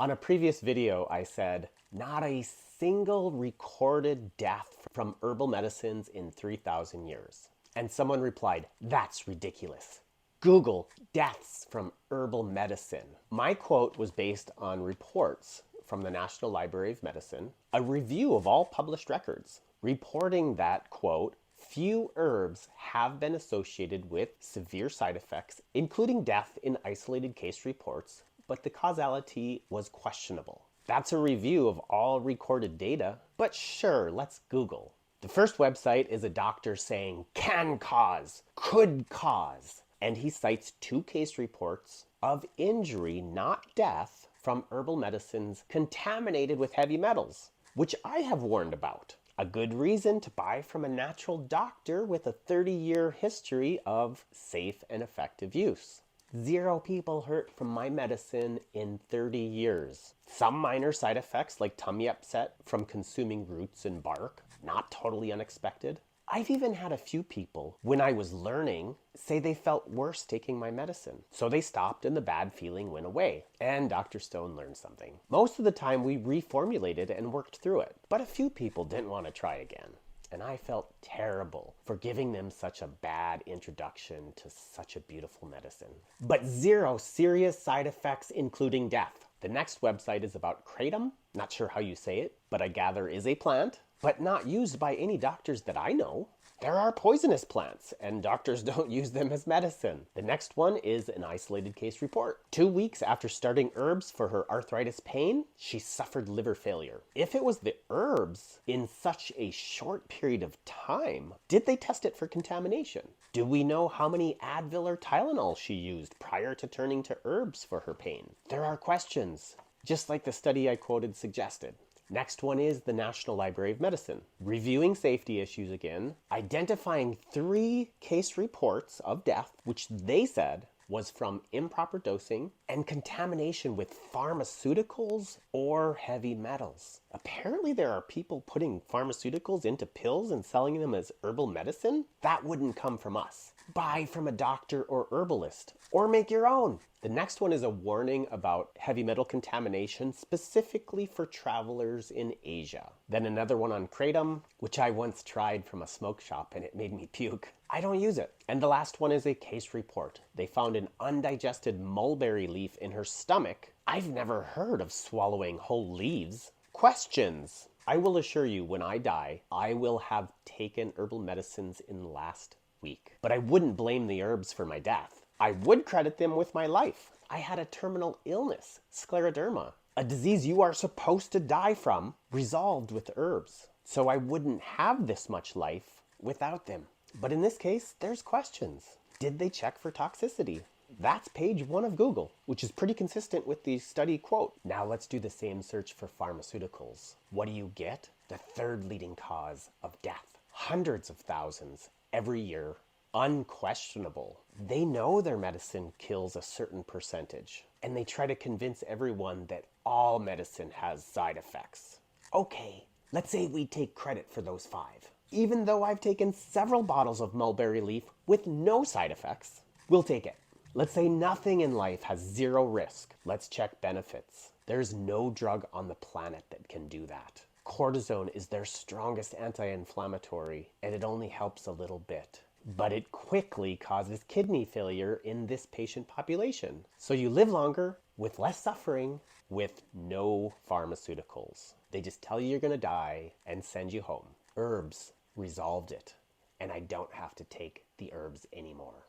On a previous video, I said, not a single recorded death from herbal medicines in 3,000 years. And someone replied, that's ridiculous. Google deaths from herbal medicine. My quote was based on reports from the National Library of Medicine, a review of all published records, reporting that, quote, few herbs have been associated with severe side effects, including death in isolated case reports, but the causality was questionable. That's a review of all recorded data, but sure, let's Google. The first website is a doctor saying can cause, could cause, and he cites 2 case reports of injury, not death, from herbal medicines contaminated with heavy metals, which I have warned about. A good reason to buy from a natural doctor with a 30-year history of safe and effective use. 0 people hurt from my medicine in 30 years. Some minor side effects like tummy upset from consuming roots and bark, not totally unexpected. I've even had a few people, when I was learning, say they felt worse taking my medicine. So they stopped and the bad feeling went away. And Dr. Stone learned something. Most of the time we reformulated and worked through it. But a few people didn't want to try again. And I felt terrible for giving them such a bad introduction to such a beautiful medicine. But 0 serious side effects, including death. The next website is about kratom. Not sure how you say it, but I gather is a plant, but not used by any doctors that I know. There are poisonous plants, and doctors don't use them as medicine. The next one is an isolated case report. 2 weeks after starting herbs for her arthritis pain, she suffered liver failure. If it was the herbs in such a short period of time, did they test it for contamination? Do we know how many Advil or Tylenol she used prior to turning to herbs for her pain? There are questions, just like the study I quoted suggested. Next one is the National Library of Medicine. Reviewing safety issues again, identifying 3 case reports of death, which they said was from improper dosing and contamination with pharmaceuticals or heavy metals. Apparently there are people putting pharmaceuticals into pills and selling them as herbal medicine. That wouldn't come from us. Buy from a doctor or herbalist, or make your own. The next one is a warning about heavy metal contamination, specifically for travelers in Asia. Then another one on kratom, which I once tried from a smoke shop and it made me puke. I don't use it. And the last one is a case report. They found an undigested mulberry leaf in her stomach. I've never heard of swallowing whole leaves. Questions. I will assure you, when I die, I will have taken herbal medicines in the last week. But I wouldn't blame the herbs for my death. I would credit them with my life. I had a terminal illness, scleroderma, a disease you are supposed to die from, resolved with herbs. So I wouldn't have this much life without them. But in this case, there's questions. Did they check for toxicity? That's page 1 of Google, which is pretty consistent with the study quote. Now let's do the same search for pharmaceuticals. What do you get? The 3rd leading cause of death. Hundreds of thousands every year. Unquestionable. They know their medicine kills a certain percentage, and they try to convince everyone that all medicine has side effects. Okay, let's say we take credit for those 5. Even though I've taken several bottles of mulberry leaf with no side effects, we'll take it. Let's say nothing in life has 0 risk. Let's check benefits. There's no drug on the planet that can do that. Cortisone is their strongest anti-inflammatory, and it only helps a little bit. But it quickly causes kidney failure in this patient population. So you live longer, with less suffering, with no pharmaceuticals. They just tell you you're gonna die and send you home. Herbs resolved it, and I don't have to take the herbs anymore.